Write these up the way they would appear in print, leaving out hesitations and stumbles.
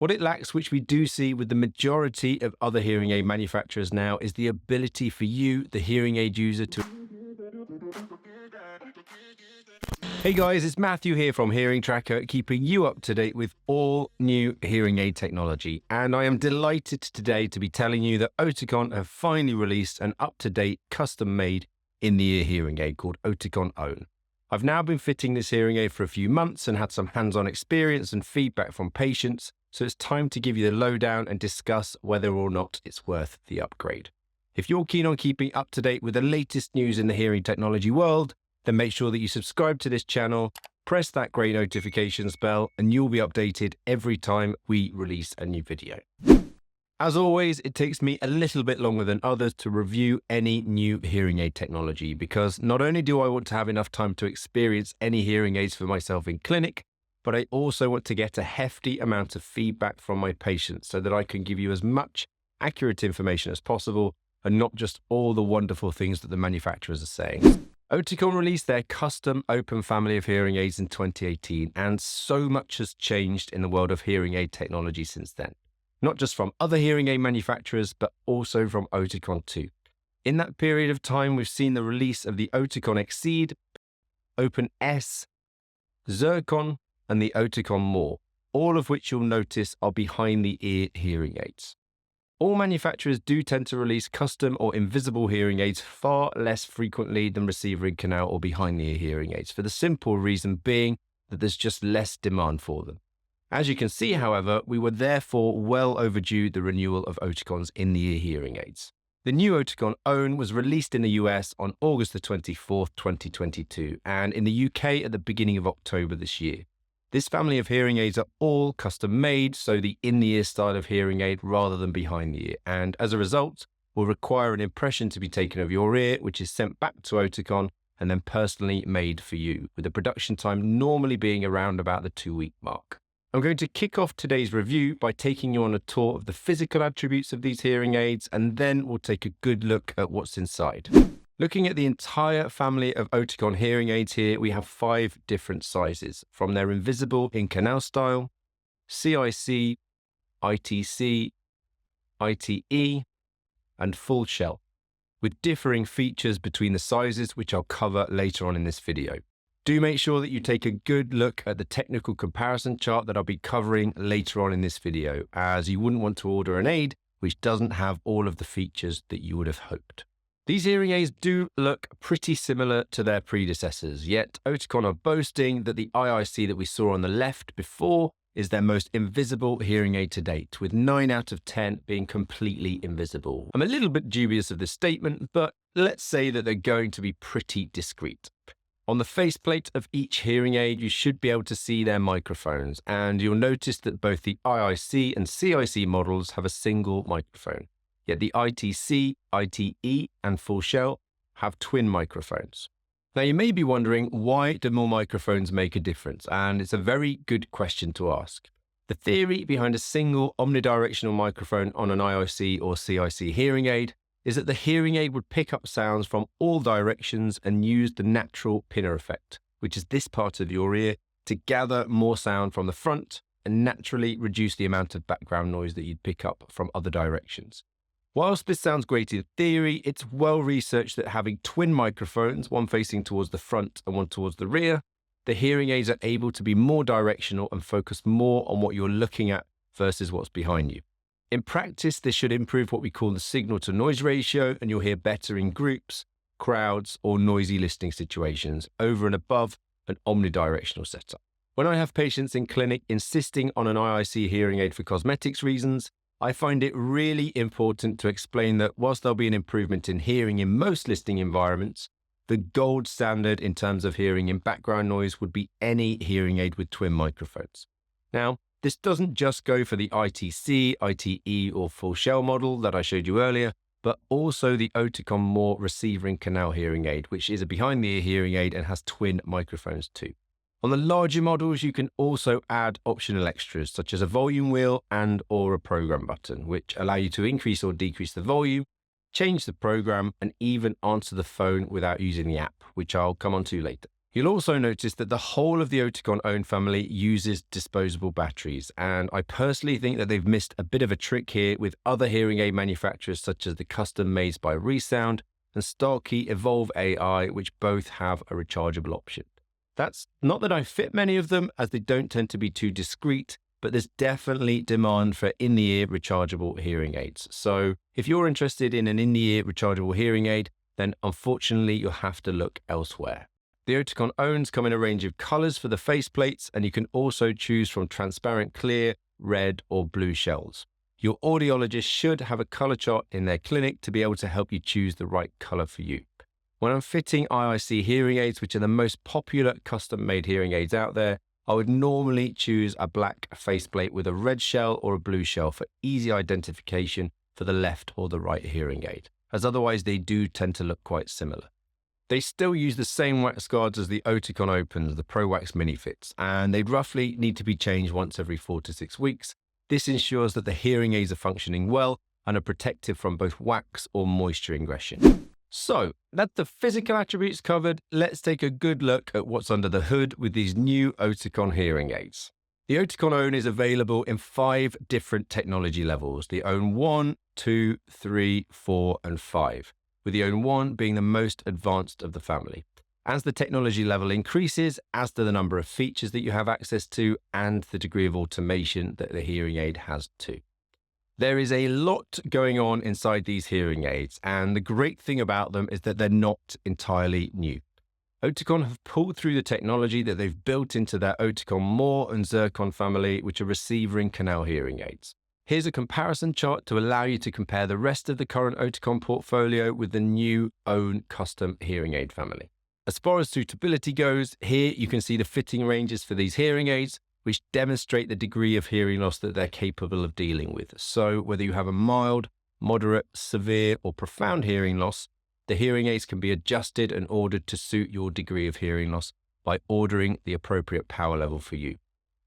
What it lacks, which we do see with the majority of other hearing aid manufacturers now, is the ability for you, the hearing aid user, to... Hey guys, it's Matthew here from Hearing Tracker, keeping you up to date with all new hearing aid technology. And I am delighted today to be telling you that Oticon have finally released an up-to-date, custom-made in-the-ear hearing aid called Oticon Own. I've now been fitting this hearing aid for a few months and had some hands-on experience and feedback from patients, so it's time to give you the lowdown and discuss whether or not it's worth the upgrade. If you're keen on keeping up to date with the latest news in the hearing technology world, then make sure that you subscribe to this channel, press that grey notifications bell, and you'll be updated every time we release a new video. As always, it takes me a little bit longer than others to review any new hearing aid technology, because not only do I want to have enough time to experience any hearing aids for myself in clinic, but I also want to get a hefty amount of feedback from my patients so that I can give you as much accurate information as possible and not just all the wonderful things that the manufacturers are saying. Oticon released their custom open family of hearing aids in 2018, and so much has changed in the world of hearing aid technology since then. Not just from other hearing aid manufacturers, but also from Oticon too. In that period of time, we've seen the release of the Oticon Exceed, Open S, Zircon, and the Oticon More, all of which you'll notice are behind the ear hearing aids. All manufacturers do tend to release custom or invisible hearing aids far less frequently than receiver in canal or behind the ear hearing aids, for the simple reason being that there's just less demand for them. As you can see, however, we were therefore well overdue the renewal of Oticon's in-the-ear hearing aids. The new Oticon Own was released in the US on August the 24th, 2022, and in the UK at the beginning of October this year. This family of hearing aids are all custom made, so the in-the-ear style of hearing aid rather than behind the ear, and as a result, will require an impression to be taken of your ear, which is sent back to Oticon and then personally made for you, with the production time normally being around about the 2-week mark. I'm going to kick off today's review by taking you on a tour of the physical attributes of these hearing aids, and then we'll take a good look at what's inside. Looking at the entire family of Oticon hearing aids here, we have 5 different sizes, from their invisible in-canal style, CIC, ITC, ITE, and full shell, with differing features between the sizes, which I'll cover later on in this video. Do make sure that you take a good look at the technical comparison chart that I'll be covering later on in this video, as you wouldn't want to order an aid which doesn't have all of the features that you would have hoped. These hearing aids do look pretty similar to their predecessors, yet Oticon are boasting that the IIC that we saw on the left before is their most invisible hearing aid to date, with 9 out of 10 being completely invisible. I'm a little bit dubious of this statement, but let's say that they're going to be pretty discreet. On the faceplate of each hearing aid, you should be able to see their microphones, and you'll notice that both the IIC and CIC models have a single microphone. Yet the ITC, ITE, and full shell have twin microphones. Now you may be wondering, why do more microphones make a difference? And it's a very good question to ask. The theory behind a single omnidirectional microphone on an IIC or CIC hearing aid is that the hearing aid would pick up sounds from all directions and use the natural pinner effect, which is this part of your ear, to gather more sound from the front and naturally reduce the amount of background noise that you'd pick up from other directions. Whilst this sounds great in theory, it's well researched that having twin microphones, one facing towards the front and one towards the rear, the hearing aids are able to be more directional and focus more on what you're looking at versus what's behind you. In practice, this should improve what we call the signal-to-noise ratio, and you'll hear better in groups, crowds, or noisy listening situations over and above an omnidirectional setup. When I have patients in clinic insisting on an IIC hearing aid for cosmetics reasons, I find it really important to explain that whilst there'll be an improvement in hearing in most listening environments, the gold standard in terms of hearing in background noise would be any hearing aid with twin microphones. Now, this doesn't just go for the ITC, ITE, or full shell model that I showed you earlier, but also the Oticon More receiver in canal hearing aid, which is a behind the ear hearing aid and has twin microphones too. On the larger models, you can also add optional extras such as a volume wheel and or a program button, which allow you to increase or decrease the volume, change the program, and even answer the phone without using the app, which I'll come on to later. You'll also notice that the whole of the Oticon Own family uses disposable batteries, and I personally think that they've missed a bit of a trick here with other hearing aid manufacturers such as the Custom Made by ReSound and Starkey Evolve AI, which both have a rechargeable option. That's not that I fit many of them, as they don't tend to be too discreet, but there's definitely demand for in-the-ear rechargeable hearing aids. So if you're interested in an in-the-ear rechargeable hearing aid, then unfortunately you'll have to look elsewhere. The Oticon Owns come in a range of colors for the faceplates, and you can also choose from transparent clear, red, or blue shells. Your audiologist should have a color chart in their clinic to be able to help you choose the right color for you. When I'm fitting IIC hearing aids, which are the most popular custom-made hearing aids out there, I would normally choose a black faceplate with a red shell or a blue shell for easy identification for the left or the right hearing aid, as otherwise they do tend to look quite similar. They still use the same wax guards as the Oticon Opens, the ProWax Mini Fits, and they'd roughly need to be changed once every 4 to 6 weeks. This ensures that the hearing aids are functioning well and are protected from both wax or moisture ingression. So, that's the physical attributes covered. Let's take a good look at what's under the hood with these new Oticon hearing aids. The Oticon Own is available in 5 different technology levels, the Own 1, 2, 3, 4, and 5, with the Own 1 being the most advanced of the family. As the technology level increases, as do the number of features that you have access to and the degree of automation that the hearing aid has too. There is a lot going on inside these hearing aids, and the great thing about them is that they're not entirely new. Oticon have pulled through the technology that they've built into their Oticon More and Zircon family, which are receiver and canal hearing aids. Here's a comparison chart to allow you to compare the rest of the current Oticon portfolio with the new Own custom hearing aid family. As far as suitability goes, here you can see the fitting ranges for these hearing aids, which demonstrate the degree of hearing loss that they're capable of dealing with. So whether you have a mild, moderate, severe, or profound hearing loss, the hearing aids can be adjusted and ordered to suit your degree of hearing loss by ordering the appropriate power level for you.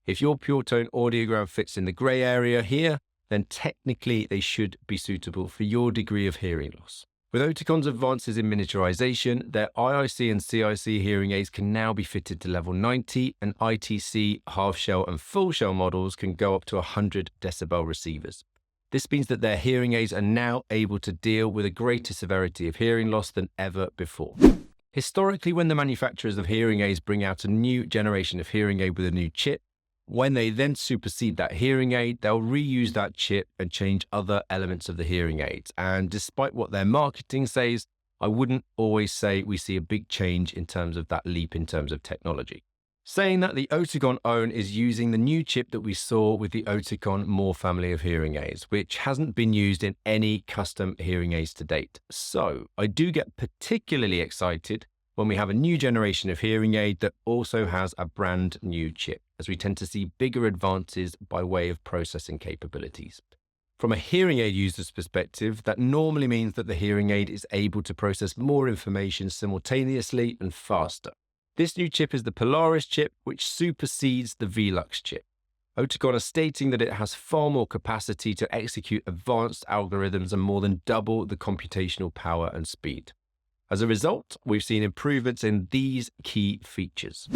If your PureTone audiogram fits in the gray area here, then technically they should be suitable for your degree of hearing loss. With Oticon's advances in miniaturization, their IIC and CIC hearing aids can now be fitted to level 90, and ITC, half shell and full shell models can go up to 100 decibel receivers. This means that their hearing aids are now able to deal with a greater severity of hearing loss than ever before. Historically, when the manufacturers of hearing aids bring out a new generation of hearing aid with a new chip, when they then supersede that hearing aid, they'll reuse that chip and change other elements of the hearing aids. And despite what their marketing says, I wouldn't always say we see a big change in terms of that leap in terms of technology. Saying that, the Oticon Own is using the new chip that we saw with the Oticon More family of hearing aids, which hasn't been used in any custom hearing aids to date. So I do get particularly excited when we have a new generation of hearing aid that also has a brand new chip, as we tend to see bigger advances by way of processing capabilities. From a hearing aid user's perspective, that normally means that the hearing aid is able to process more information simultaneously and faster. This new chip is the Polaris chip, which supersedes the Velux chip. Oticon are stating that it has far more capacity to execute advanced algorithms and more than double the computational power and speed. As a result, we've seen improvements in these key features.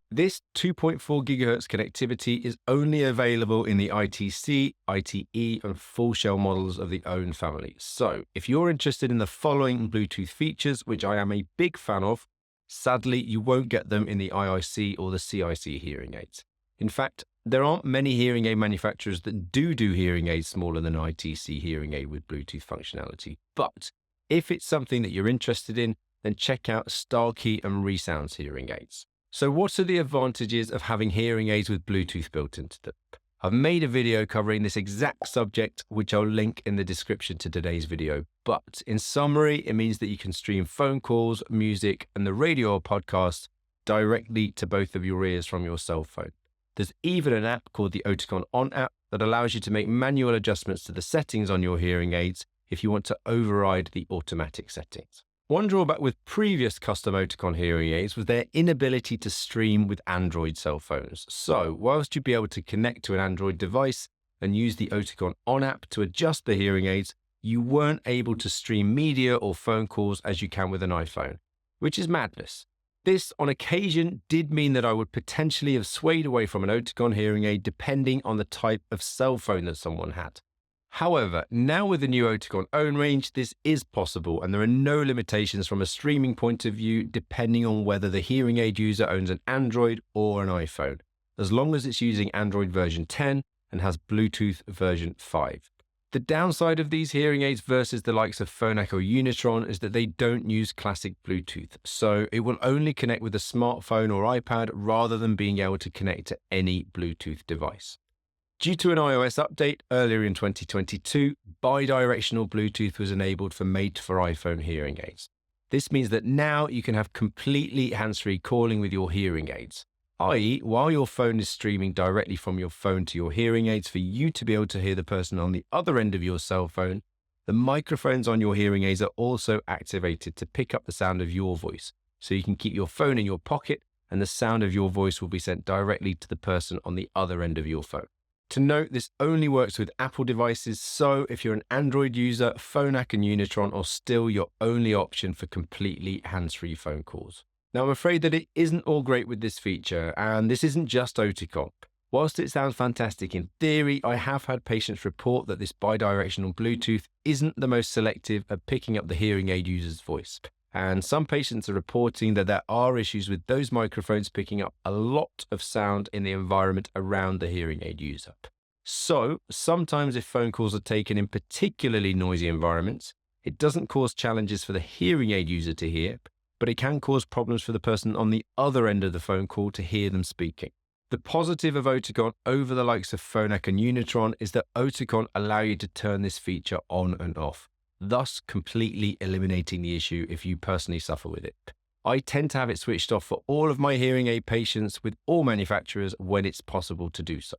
This 2.4 GHz connectivity is only available in the ITC, ITE, and full shell models of the Own family. So if you're interested in the following Bluetooth features, which I am a big fan of, sadly, you won't get them in the IIC or the CIC hearing aids. In fact, there aren't many hearing aid manufacturers that do hearing aids smaller than ITC hearing aid with Bluetooth functionality. But if it's something that you're interested in, then check out Starkey and ReSound's hearing aids. So what are the advantages of having hearing aids with Bluetooth built into them? I've made a video covering this exact subject, which I'll link in the description to today's video. But in summary, it means that you can stream phone calls, music, and the radio or podcast directly to both of your ears from your cell phone. There's even an app called the Oticon On app that allows you to make manual adjustments to the settings on your hearing aids if you want to override the automatic settings. One drawback with previous custom Oticon hearing aids was their inability to stream with Android cell phones. So, whilst you'd be able to connect to an Android device and use the Oticon On app to adjust the hearing aids, you weren't able to stream media or phone calls as you can with an iPhone, which is madness. This, on occasion, did mean that I would potentially have swayed away from an Oticon hearing aid depending on the type of cell phone that someone had. However, now with the new Oticon Own range, this is possible, and there are no limitations from a streaming point of view depending on whether the hearing aid user owns an Android or an iPhone, as long as it's using Android version 10 and has Bluetooth version 5. The downside of these hearing aids versus the likes of Phonak or Unitron is that they don't use classic Bluetooth, so it will only connect with a smartphone or iPad rather than being able to connect to any Bluetooth device. Due to an iOS update earlier in 2022, bidirectional Bluetooth was enabled for made-for-iPhone hearing aids. This means that now you can have completely hands-free calling with your hearing aids, i.e., while your phone is streaming directly from your phone to your hearing aids for you to be able to hear the person on the other end of your cell phone, the microphones on your hearing aids are also activated to pick up the sound of your voice, so you can keep your phone in your pocket and the sound of your voice will be sent directly to the person on the other end of your phone. To note, this only works with Apple devices, so if you're an Android user, Phonak and Unitron are still your only option for completely hands-free phone calls. Now, I'm afraid that it isn't all great with this feature, and this isn't just Oticon. Whilst it sounds fantastic in theory, I have had patients report that this bidirectional Bluetooth isn't the most selective at picking up the hearing aid user's voice. And some patients are reporting that there are issues with those microphones picking up a lot of sound in the environment around the hearing aid user. So, sometimes if phone calls are taken in particularly noisy environments, it doesn't cause challenges for the hearing aid user to hear, but it can cause problems for the person on the other end of the phone call to hear them speaking. The positive of Oticon over the likes of Phonak and Unitron is that Oticon allow you to turn this feature on and off, thus completely eliminating the issue if you personally suffer with it. I tend to have it switched off for all of my hearing aid patients with all manufacturers when it's possible to do so.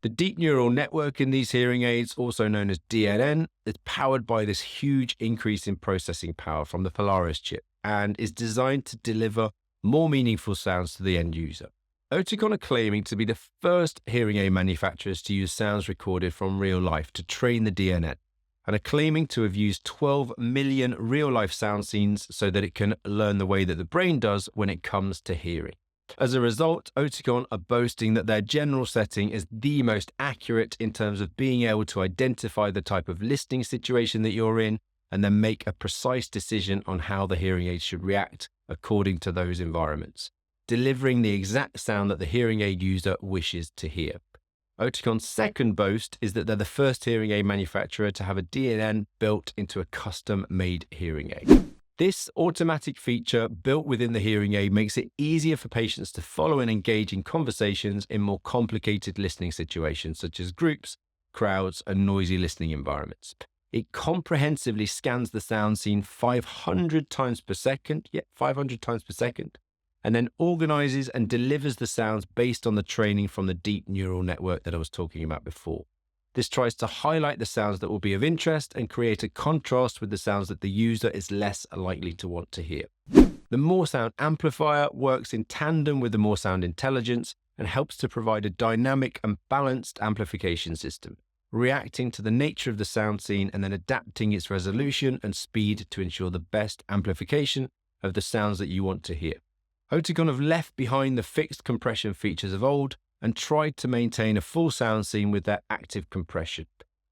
The deep neural network in these hearing aids, also known as DNN, is powered by this huge increase in processing power from the Polaris chip and is designed to deliver more meaningful sounds to the end user. Oticon are claiming to be the first hearing aid manufacturers to use sounds recorded from real life to train the DNN, and are claiming to have used 12 million real-life sound scenes so that it can learn the way that the brain does when it comes to hearing. As a result, Oticon are boasting that their general setting is the most accurate in terms of being able to identify the type of listening situation that you're in and then make a precise decision on how the hearing aid should react according to those environments, delivering the exact sound that the hearing aid user wishes to hear. Oticon's second boast is that they're the first hearing aid manufacturer to have a DNN built into a custom-made hearing aid. This automatic feature built within the hearing aid makes it easier for patients to follow and engage in conversations in more complicated listening situations such as groups, crowds, and noisy listening environments. It comprehensively scans the sound scene 500 times per second, and then organizes and delivers the sounds based on the training from the deep neural network that I was talking about before. This tries to highlight the sounds that will be of interest and create a contrast with the sounds that the user is less likely to want to hear. The More Sound amplifier works in tandem with the More Sound intelligence and helps to provide a dynamic and balanced amplification system, reacting to the nature of the sound scene and then adapting its resolution and speed to ensure the best amplification of the sounds that you want to hear. Oticon have left behind the fixed compression features of old and tried to maintain a full sound scene with their active compression.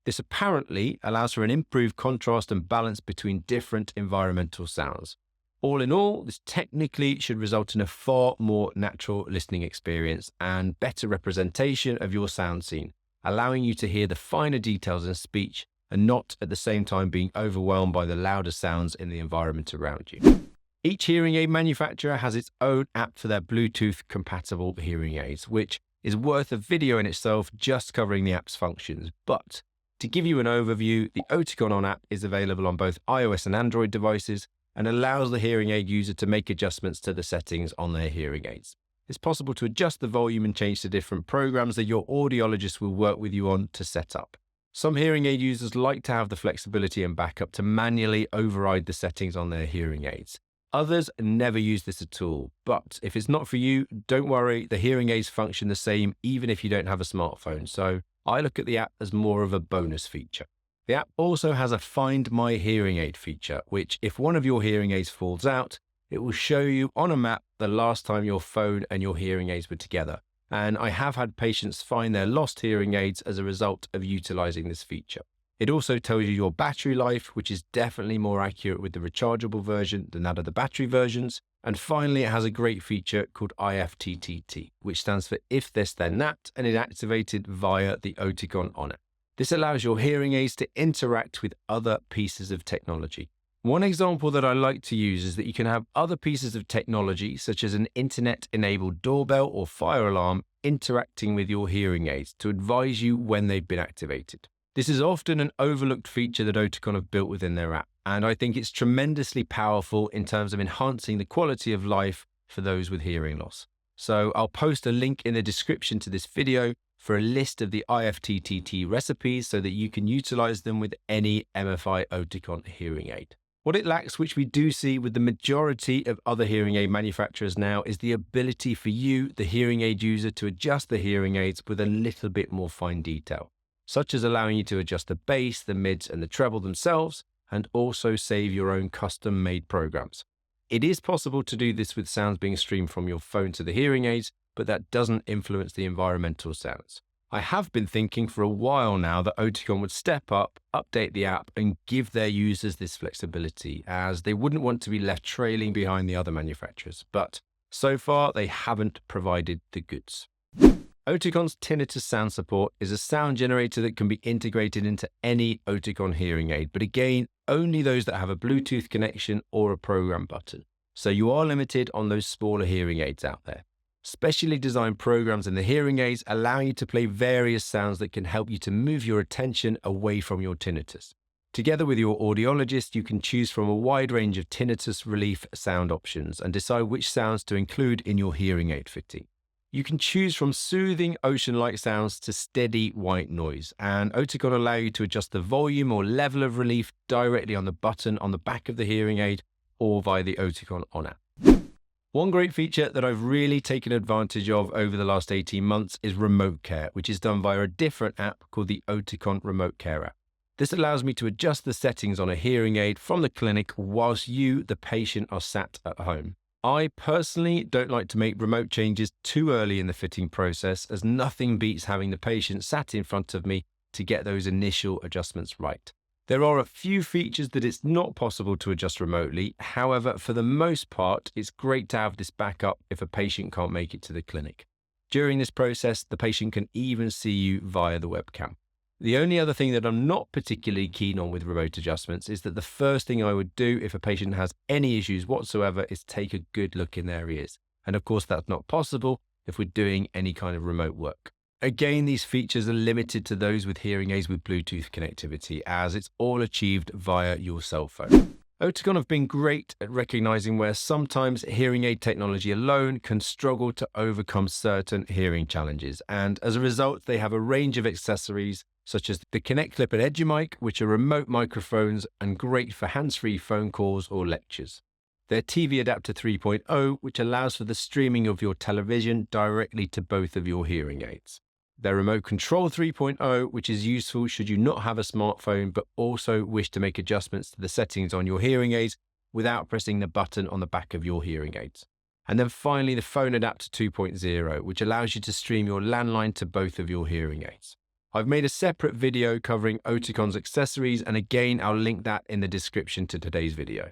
This apparently allows for an improved contrast and balance between different environmental sounds. All in all, this technically should result in a far more natural listening experience and better representation of your sound scene, allowing you to hear the finer details in speech and not at the same time being overwhelmed by the louder sounds in the environment around you. Each hearing aid manufacturer has its own app for their Bluetooth-compatible hearing aids, which is worth a video in itself just covering the app's functions. But to give you an overview, the Oticon On app is available on both iOS and Android devices and allows the hearing aid user to make adjustments to the settings on their hearing aids. It's possible to adjust the volume and change the different programs that your audiologist will work with you on to set up. Some hearing aid users like to have the flexibility and backup to manually override the settings on their hearing aids. Others never use this at all, but if it's not for you, don't worry, the hearing aids function the same even if you don't have a smartphone, so I look at the app as more of a bonus feature. The app also has a Find My Hearing Aid feature, which if one of your hearing aids falls out, it will show you on a map the last time your phone and your hearing aids were together. And I have had patients find their lost hearing aids as a result of utilizing this feature. It also tells you your battery life, which is definitely more accurate with the rechargeable version than that of the battery versions. And finally, it has a great feature called IFTTT, which stands for If This Then That, and is activated via the Oticon On App. This allows your hearing aids to interact with other pieces of technology. One example that I like to use is that you can have other pieces of technology, such as an internet-enabled doorbell or fire alarm, interacting with your hearing aids to advise you when they've been activated. This is often an overlooked feature that Oticon have built within their app, and I think it's tremendously powerful in terms of enhancing the quality of life for those with hearing loss. So I'll post a link in the description to this video for a list of the IFTTT recipes so that you can utilize them with any MFI Oticon hearing aid. What it lacks, which we do see with the majority of other hearing aid manufacturers now, is the ability for you, the hearing aid user, to adjust the hearing aids with a little bit more fine detail, such as allowing you to adjust the bass, the mids, and the treble themselves, and also save your own custom-made programs. It is possible to do this with sounds being streamed from your phone to the hearing aids, but that doesn't influence the environmental sounds. I have been thinking for a while now that Oticon would step up, update the app, and give their users this flexibility, as they wouldn't want to be left trailing behind the other manufacturers. But so far, they haven't provided the goods. Oticon's tinnitus sound support is a sound generator that can be integrated into any Oticon hearing aid, but again, only those that have a Bluetooth connection or a program button. So you are limited on those smaller hearing aids out there. Specially designed programs in the hearing aids allow you to play various sounds that can help you to move your attention away from your tinnitus. Together with your audiologist, you can choose from a wide range of tinnitus relief sound options and decide which sounds to include in your hearing aid fitting. You can choose from soothing ocean-like sounds to steady white noise, and Oticon allow you to adjust the volume or level of relief directly on the button on the back of the hearing aid or via the Oticon On App. One great feature that I've really taken advantage of over the last 18 months is Remote Care, which is done via a different app called the Oticon Remote Care app. This allows me to adjust the settings on a hearing aid from the clinic whilst you, the patient, are sat at home. I personally don't like to make remote changes too early in the fitting process, as nothing beats having the patient sat in front of me to get those initial adjustments right. There are a few features that it's not possible to adjust remotely. However, for the most part, it's great to have this backup if a patient can't make it to the clinic. During this process, the patient can even see you via the webcam. The only other thing that I'm not particularly keen on with remote adjustments is that the first thing I would do if a patient has any issues whatsoever is take a good look in their ears. And of course, that's not possible if we're doing any kind of remote work. Again, these features are limited to those with hearing aids with Bluetooth connectivity, as it's all achieved via your cell phone. Oticon have been great at recognizing where sometimes hearing aid technology alone can struggle to overcome certain hearing challenges, and as a result, they have a range of accessories such as the Connect Clip and EduMic, which are remote microphones and great for hands-free phone calls or lectures. Their TV Adapter 3.0, which allows for the streaming of your television directly to both of your hearing aids. Their Remote Control 3.0, which is useful should you not have a smartphone but also wish to make adjustments to the settings on your hearing aids without pressing the button on the back of your hearing aids. And then finally, the Phone Adapter 2.0, which allows you to stream your landline to both of your hearing aids. I've made a separate video covering Oticon's accessories, and again, I'll link that in the description to today's video.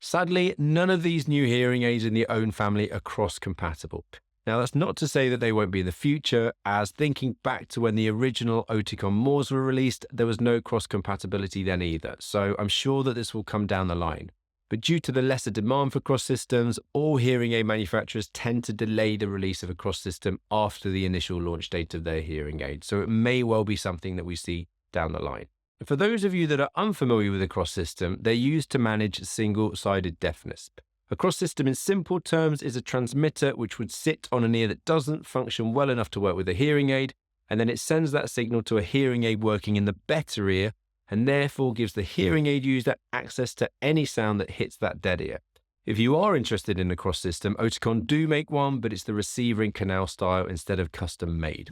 Sadly, none of these new hearing aids in the OWN family are cross-compatible. Now, that's not to say that they won't be in the future, as thinking back to when the original Oticon Moores were released, there was no cross-compatibility then either, so I'm sure that this will come down the line. But due to the lesser demand for cross-systems, all hearing aid manufacturers tend to delay the release of a cross-system after the initial launch date of their hearing aid, so it may well be something that we see down the line. For those of you that are unfamiliar with a cross-system, they're used to manage single-sided deafness. A cross-system in simple terms is a transmitter which would sit on an ear that doesn't function well enough to work with a hearing aid, and then it sends that signal to a hearing aid working in the better ear, and therefore gives the hearing aid user access to any sound that hits that dead ear. If you are interested in a cross-system, Oticon do make one, but it's the receiver in canal style instead of custom made.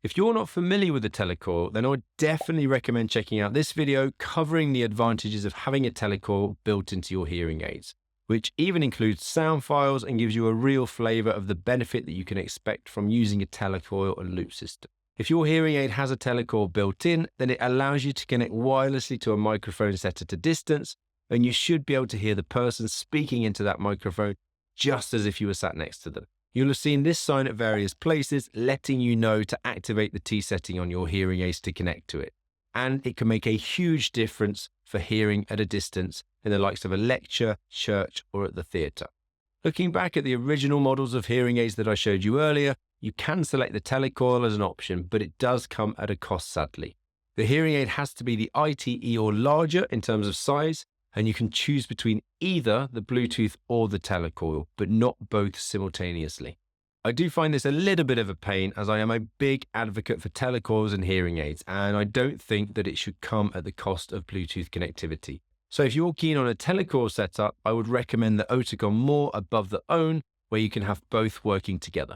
If you're not familiar with the telecoil, then I would definitely recommend checking out this video covering the advantages of having a telecoil built into your hearing aids. which even includes sound files and gives you a real flavor of the benefit that you can expect from using a telecoil and loop system. If your hearing aid has a telecoil built in, then it allows you to connect wirelessly to a microphone set at a distance, and you should be able to hear the person speaking into that microphone just as if you were sat next to them. You'll have seen this sign at various places, letting you know to activate the T setting on your hearing aids to connect to it. And it can make a huge difference for hearing at a distance in the likes of a lecture, church, or at the theatre. Looking back at the original models of hearing aids that I showed you earlier, you can select the telecoil as an option, but it does come at a cost, sadly. The hearing aid has to be the ITE or larger in terms of size, and you can choose between either the Bluetooth or the telecoil, but not both simultaneously. I do find this a little bit of a pain, as I am a big advocate for telecoils and hearing aids, and I don't think that it should come at the cost of Bluetooth connectivity. So if you're keen on a telecoil setup, I would recommend the Oticon More above the OWN, where you can have both working together.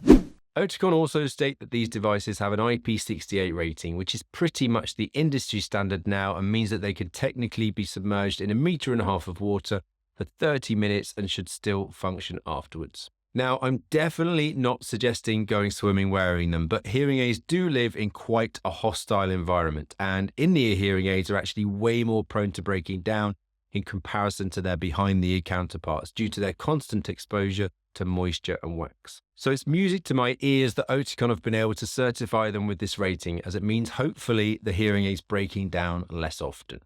Oticon also state that these devices have an IP68 rating, which is pretty much the industry standard now and means that they could technically be submerged in 1.5 meters of water for 30 minutes and should still function afterwards. Now, I'm definitely not suggesting going swimming wearing them, but hearing aids do live in quite a hostile environment, and in-ear hearing aids are actually way more prone to breaking down in comparison to their behind-the-ear counterparts due to their constant exposure to moisture and wax. So it's music to my ears that Oticon have been able to certify them with this rating, as it means hopefully the hearing aids breaking down less often.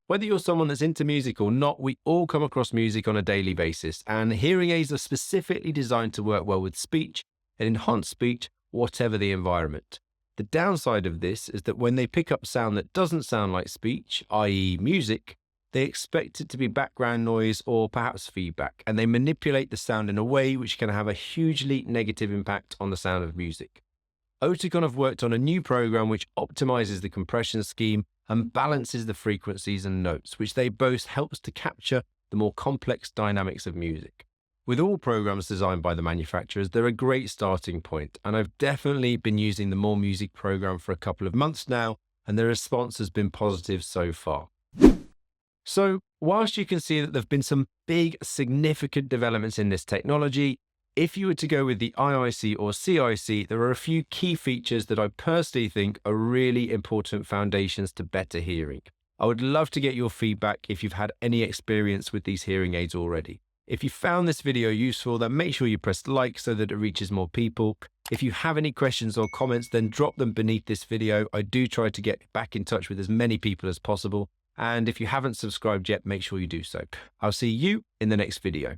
Whether you're someone that's into music or not, we all come across music on a daily basis, and hearing aids are specifically designed to work well with speech and enhance speech, whatever the environment. The downside of this is that when they pick up sound that doesn't sound like speech, i.e. music, they expect it to be background noise or perhaps feedback, and they manipulate the sound in a way which can have a hugely negative impact on the sound of music. Oticon have worked on a new program which optimizes the compression scheme and balances the frequencies and notes, which they boast helps to capture the more complex dynamics of music. With all programs designed by the manufacturers, they're a great starting point, and I've definitely been using the More Music program for a couple of months now, and the response has been positive so far. So, whilst you can see that there have been some big, significant developments in this technology, if you were to go with the IIC or CIC, there are a few key features that I personally think are really important foundations to better hearing. I would love to get your feedback if you've had any experience with these hearing aids already. If you found this video useful, then make sure you press like so that it reaches more people. If you have any questions or comments, then drop them beneath this video. I do try to get back in touch with as many people as possible. And if you haven't subscribed yet, make sure you do so. I'll see you in the next video.